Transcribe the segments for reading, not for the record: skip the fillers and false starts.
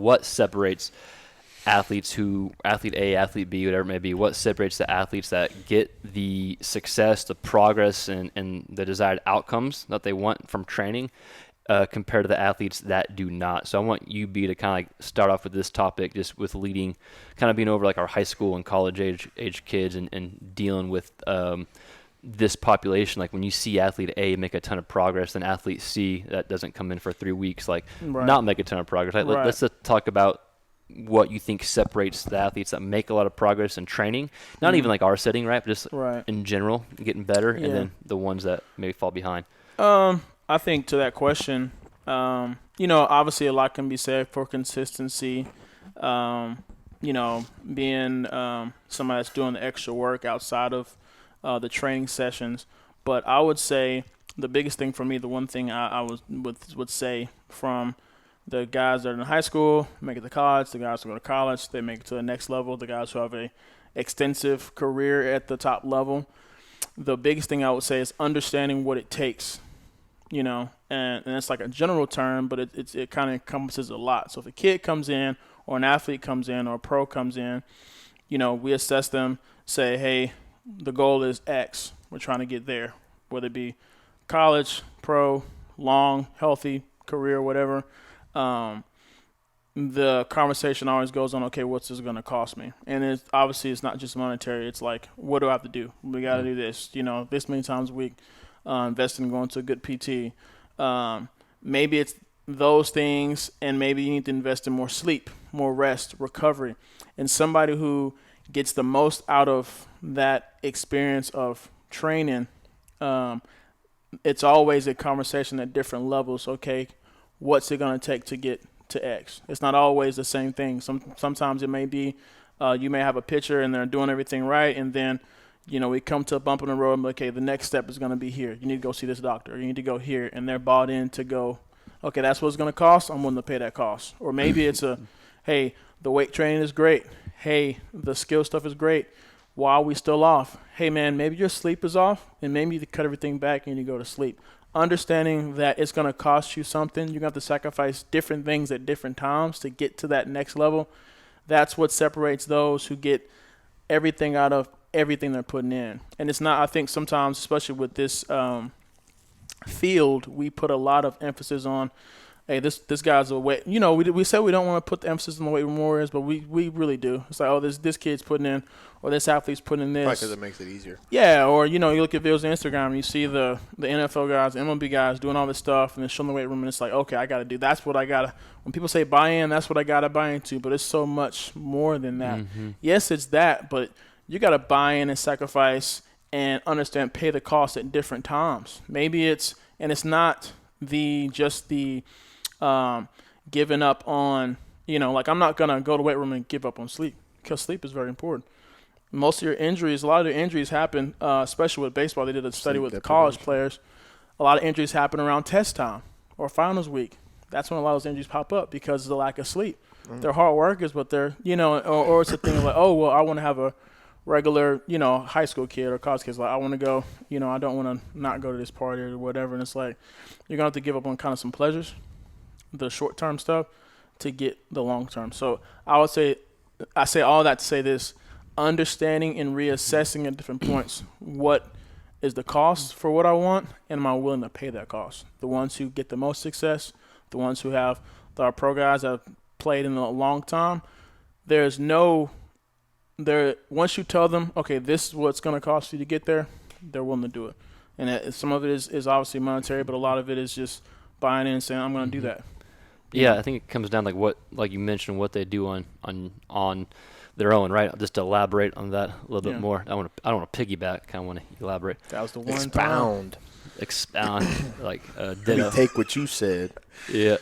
what separates athlete A, athlete B, whatever it may be, what separates the athletes that get the success, the progress, and the desired outcomes that they want from training compared to the athletes that do not. So I want you, B, to kind of like start off with this topic, just with leading, kind of being over like our high school and college age kids and dealing with this population. Like when you see athlete A make a ton of progress, then athlete C that doesn't come in for 3 weeks, like not make a ton of progress. Let's just talk about what you think separates the athletes that make a lot of progress in training, not even like our setting, right? But just in general, getting better, and then the ones that maybe fall behind. I think to that question, obviously a lot can be said for consistency, being somebody that's doing the extra work outside of the training sessions. But I would say the biggest thing for me, the one thing I would say from the guys that are in high school, make it to college, the guys who go to college, they make it to the next level, the guys who have a extensive career at the top level, the biggest thing I would say is understanding what it takes. And it's like a general term, but it kind of encompasses a lot. So if a kid comes in or an athlete comes in or a pro comes in, we assess them, say, hey, the goal is X. We're trying to get there, whether it be college, pro, long, healthy career, whatever. The conversation always goes on, okay, what's this going to cost me? And it's not just monetary. It's like, what do I have to do? We got to do this, this many times a week. Invest in going to a good PT. Maybe it's those things, and maybe you need to invest in more sleep, more rest, recovery. And somebody who gets the most out of that experience of training, it's always a conversation at different levels. Okay, what's it going to take to get to X? It's not always the same thing. Sometimes it may be you may have a pitcher and they're doing everything right, and then we come to a bump in the road and be like, okay, the next step is going to be here. You need to go see this doctor. Or you need to go here. And they're bought in to go, okay, that's what it's going to cost. I'm willing to pay that cost. Or maybe it's hey, the weight training is great. Hey, the skill stuff is great. Why are we still off? Hey, man, maybe your sleep is off, and maybe you cut everything back and you go to sleep. Understanding that it's going to cost you something. You're going to have to sacrifice different things at different times to get to that next level. That's what separates those who get everything out of everything they're putting in. And it's not, I think sometimes, especially with this field, we put a lot of emphasis on, hey, this guy's a weight. We say we don't want to put the emphasis on the weight room warriors, but we really do. It's like, oh, this kid's putting in, or this athlete's putting in this. Probably because it makes it easier. Yeah, or, you look at videos on Instagram and you see the NFL guys, the MLB guys doing all this stuff and then showing the weight room, and it's like, okay, I got to do. That's what I got to. When people say buy in, that's what I got to buy into, but it's so much more than that. Mm-hmm. Yes, it's that, but you got to buy in and sacrifice and understand, pay the cost at different times. Maybe it's not just the giving up on, like I'm not going to go to the weight room and give up on sleep, because sleep is very important. Most of your injuries, a lot of your injuries happen, especially with baseball. They did a study with college players. A lot of injuries happen around test time or finals week. That's when a lot of those injuries pop up because of the lack of sleep. Mm. They're hard workers, but they're, or it's a thing of like, oh, well, I want to have a regular, high school kid or college kid. Like, I want to go, I don't want to not go to this party or whatever. And it's like, you're going to have to give up on kind of some pleasures, the short-term stuff, to get the long-term. So I say all that to say this: understanding and reassessing at different points what is the cost for what I want, and am I willing to pay that cost? The ones who get the most success, the ones who have our pro guys that have played in a long time, once you tell them, okay, this is what it's going to cost you to get there, they're willing to do it. And some of it is obviously monetary, but a lot of it is just buying in and saying, I'm going to do that. Yeah, I think it comes down like you mentioned, what they do on their own, right? I'll just elaborate on that a little bit more. I don't want to piggyback. Kind of want to elaborate. That was the one Expound. Like Let me take what you said. Yeah.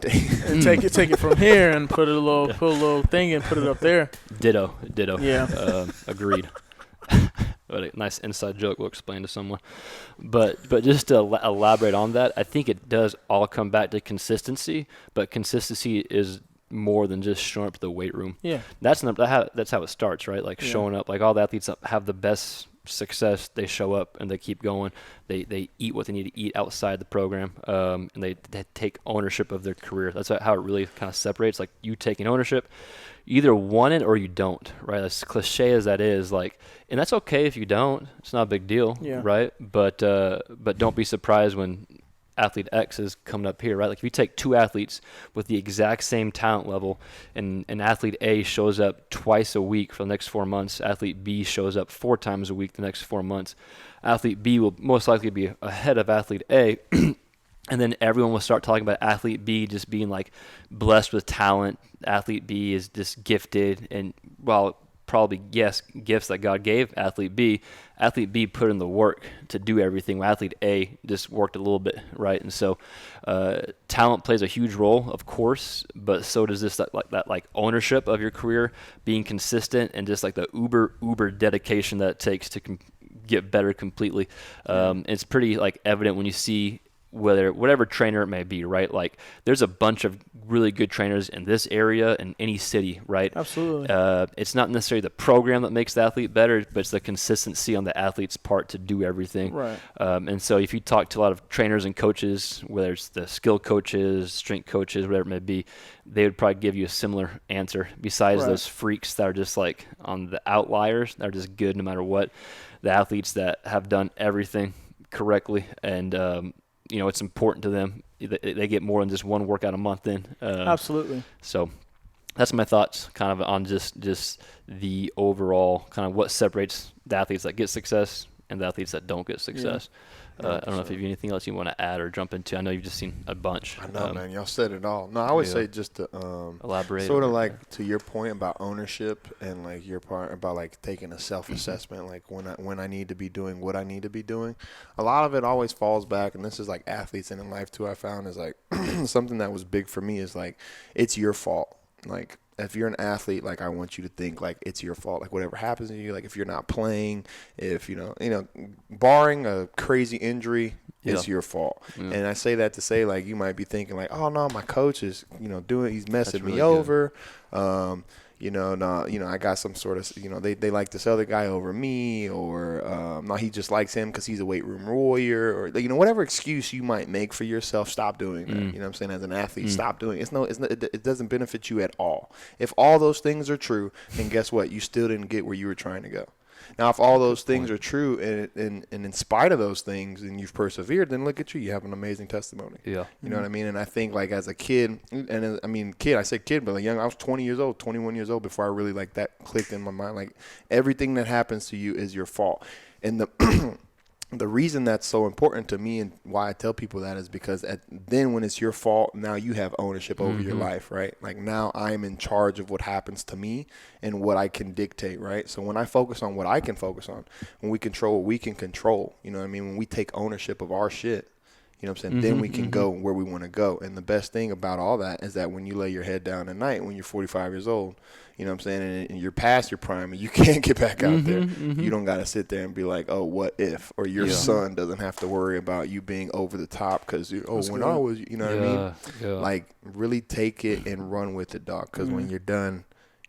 And take it from here and put a little thing and put it up there. Ditto. Yeah. Agreed. What a nice inside joke we'll explain to someone. But just to elaborate on that, I think it does all come back to consistency, but consistency is more than just showing up to the weight room. Yeah. That's how it starts, right? Like showing up, like all the athletes have the best success, they show up and they keep going. They eat what they need to eat outside the program, and they take ownership of their career. That's how it really kind of separates. Like, you taking ownership, you either want it or you don't, right? As cliche as that is, like, and that's okay if you don't. It's not a big deal, right? But don't be surprised when athlete X is coming up here, right? Like, if you take two athletes with the exact same talent level, and athlete A shows up twice a week for the next 4 months, athlete B shows up 4 times a week the next 4 months, athlete B will most likely be ahead of athlete A. And then everyone will start talking about athlete B just being like blessed with talent. Athlete B is just gifted, and while probably, yes, gifts that God gave athlete B put in the work to do everything, while athlete A just worked a little bit, right? And so talent plays a huge role, of course, but so does this like ownership of your career, being consistent, and just like the uber dedication that it takes to get better completely. It's pretty like evident when you see whatever trainer it may be, right? Like, there's a bunch of really good trainers in this area, in any city, right? Absolutely. It's not necessarily the program that makes the athlete better, but it's the consistency on the athlete's part to do everything. Right. And so if you talk to a lot of trainers and coaches, whether it's the skill coaches, strength coaches, whatever it may be, they would probably give you a similar answer. Besides those freaks that are just like on the outliers, that are just good no matter what, the athletes that have done everything correctly, and it's important to them. They get more than just one workout a month in. Absolutely. So that's my thoughts kind of on just the overall kind of what separates the athletes that get success and the athletes that don't get success. I don't know if you have anything else you want to add or jump into. I know you've just seen a bunch. I know, man. Y'all said it all. No, I would say just to elaborate. Sort of like to your point about ownership and like your part about like taking a self-assessment, like when I need to be doing what I need to be doing. A lot of it always falls back, and this is like athletes and in life too, I found, is like something that was big for me is like, it's your fault. Like, if you're an athlete, like, I want you to think like it's your fault. Like, whatever happens to you, like if you're not playing, if barring a crazy injury, it's your fault. Yeah. And I say that to say, like, you might be thinking like, oh no, my coach is he's messing me over. I got some sort of, they like this other guy over me, or no, he just likes him because he's a weight room warrior, or whatever excuse you might make for yourself. Stop doing that. You know what I'm saying? As an athlete, stop doing it. It doesn't benefit you at all. If all those things are true, then guess what? You still didn't get where you were trying to go. Now, if all those things are true, and in spite of those things, and you've persevered, then look at you. You have an amazing testimony. Yeah. You know what I mean? And I think, like, as a kid, I say kid, but like young, I was 20 years old, 21 years old before I really, like, that clicked in my mind. Like, everything that happens to you is your fault. And the reason that's so important to me and why I tell people that is because then when it's your fault, now you have ownership over your life, right? Like, now I'm in charge of what happens to me and what I can dictate, right? So when I focus on what I can focus on, when we control what we can control, you know what I mean? When we take ownership of our shit, you know what I'm saying? Then we can go where we want to go. And the best thing about all that is that when you lay your head down at night, when you're 45 years old, you know what I'm saying, and you're past your prime and you can't get back out there, you don't got to sit there and be like, oh, what if? Or your son doesn't have to worry about you being over the top because, when I was, you know what I mean? Yeah. Like, really take it and run with it, dog, because when you're done,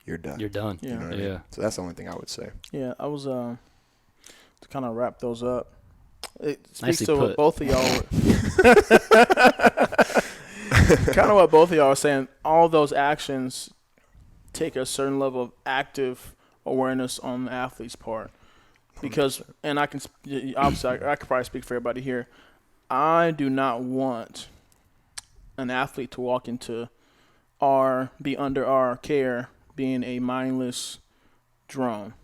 you're done. You're done. You know what I mean? So that's the only thing I would say. Yeah, I was to kind of wrap those up. It speaks Nicely to put. what both of y'all kind of what both of y'all are saying. All those actions take a certain level of active awareness on the athlete's part, because, and I can obviously I could probably speak for everybody here. I do not want an athlete to walk into be under our care being a mindless drone.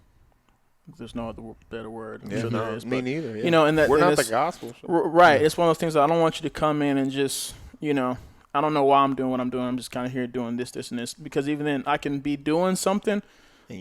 There's no other better word. Yeah, sure there is, me but, neither. Yeah. And that, we're and not the gospel. So. Right. It's one of those things that I don't want you to come in and just, I don't know why I'm doing what I'm doing. I'm just kind of here doing this, and this. Because even then, I can be doing something,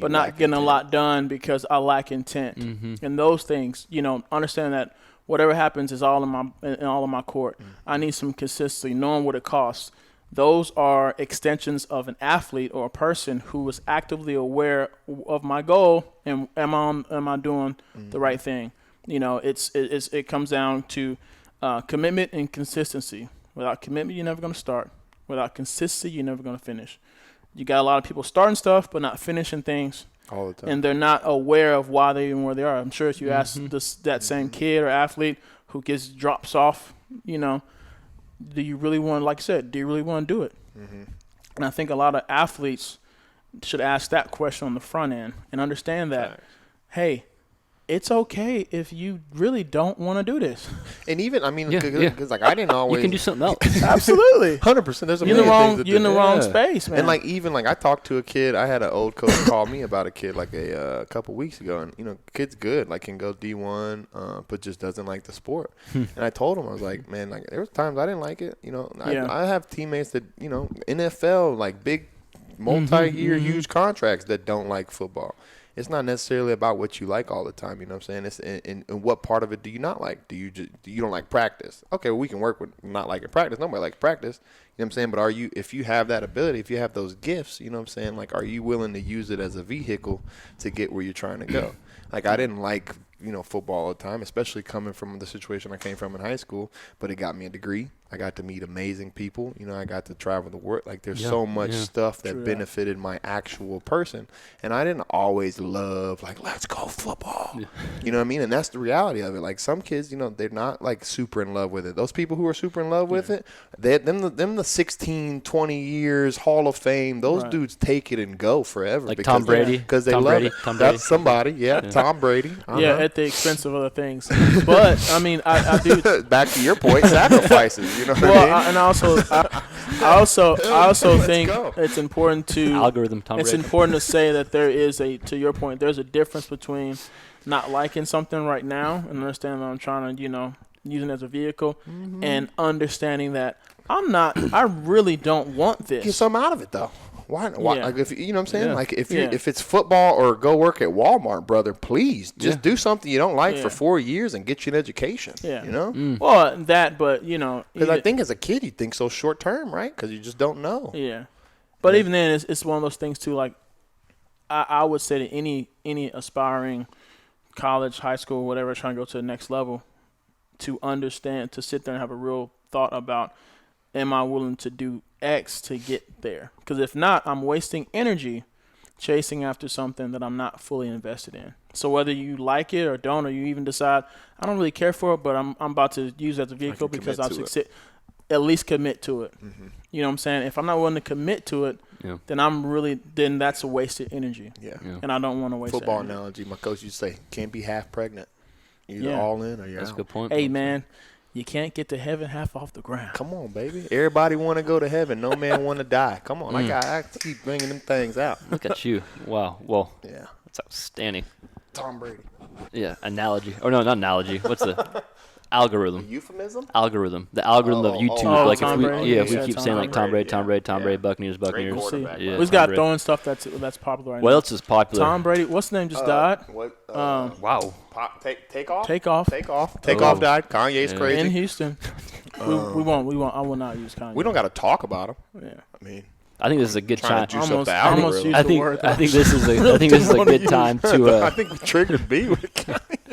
but not getting a lot done because I lack intent. And those things, understand that whatever happens is all in my court. I need some consistency, knowing what it costs. Those are extensions of an athlete or a person who is actively aware of my goal and am I doing the right thing. It comes down to commitment and consistency. Without commitment, you're never going to start. Without consistency, you're never going to finish. You got a lot of people starting stuff but not finishing things. All the time. and they're not aware of why they're even where they are. I'm sure if you ask Mm-hmm. that same kid or athlete who gets drops off, do you really want, like I said, do you really want to do it? Mm-hmm. And I think a lot of athletes should ask that question on the front end and understand that, hey, it's okay if you really don't want to do this. And even, I mean, Yeah, because like I didn't always. You can do something else. Absolutely. 100%. There's a You're in the million wrong. things to You're in the do. wrong Yeah. space, man. And like even like I talked to a kid. I had an old coach call me about a kid like a couple weeks ago, and kid's good, like can go D1, but just doesn't like the sport. And I told him, I was like, man, like there was times I didn't like it. Yeah. I have teammates that NFL, like big multi-year huge contracts that don't like football. It's not necessarily about what you like all the time. You know what I'm saying? It's in what part of it do you not like? Do you don't like practice? Okay, well, we can work with not liking practice. Nobody likes practice. You know what I'm saying? But if you have that ability, if you have those gifts, you know what I'm saying? Like, are you willing to use it as a vehicle to get where you're trying to go? Like, I didn't like, football all the time, especially coming from the situation I came from in high school, but it got me a degree. I got to meet amazing people. I got to travel the world. Like, there's so much stuff that True that. benefited my actual person. And I didn't always love, like, let's go football. Yeah. You know what I mean? And that's the reality of it. Like, some kids, they're not, like, super in love with it. Those people who are super in love with it, them the 16, 20 years Hall of Fame, those Right. dudes take it and go forever. Like because Tom Brady. Because they Tom love Brady. it. Tom Brady. That's somebody. Yeah, Tom Brady. Yeah, at the expense of other things. But I mean, I do. Back to your point, sacrifices. You know what Well, I mean? I also think go. it's important to Algorithm Tom it's Brady. important to say that there is to your point, there's a difference between not liking something right now and understanding that I'm trying to, using it as a vehicle, and understanding that I really don't want Get this. something out of it though. Why? Yeah. Like if you know what I'm saying? Yeah. Like if Yeah. if it's football or go work at Walmart, brother, please just Yeah. do something you don't like Yeah. for 4 years and get you an education. Yeah. You know? Well, but Because I think as a kid you think so short term, right? Because you just don't know. yeah. But even then, it's one of those things too. Like I would say to any aspiring college, high school, whatever, trying to go to the next level, to understand, to sit there and have a real thought about, am I willing to do X to get there? Because if not, I'm wasting energy chasing after something that I'm not fully invested in. So whether you like it or don't, or you even decide, I don't really care for it, but I'm about to use it as a vehicle can because commit I've to it. succeeded, at least commit to it. You know what I'm saying? If I'm not willing to commit to it, Yeah. then that's a wasted energy. Yeah. Yeah. And I don't want to waste Football that energy. analogy, my coach used to say, can't be half pregnant. You're either Yeah. all in or you're That's a out. good point. Hey, man, you can't get to heaven half off the ground. Come on, baby. Everybody want to go to heaven. No man want to die. Come on. I keep bringing them things out. Look at you. Wow. Well, Yeah. that's outstanding. Tom Brady. Yeah. Analogy. Oh, no, not analogy. What's the algorithm? Euphemism? Algorithm. The algorithm of YouTube. oh, like Tom if we, Brady. yeah, if Yeah, we keep Tom saying like Tom Brady, Tom Brady, Tom Brady, Buccaneers, Buccaneers. We'll see. quarterback, Yeah, We've Tom got Brady. throwing stuff that's popular right What now. else is popular? Tom Brady, what's the name? Just died. What? Wow. Take off? Take off. Take off. Take Oh. off died. Kanye's Yeah. crazy. In Houston. we won't. I will not use Kanye. We don't got to talk about him. Yeah. I mean, I think this is a good Trying time. to juice up Almost, the almost algorithm. used I the think word. I think this is a good time to I think we triggered B with Kanye.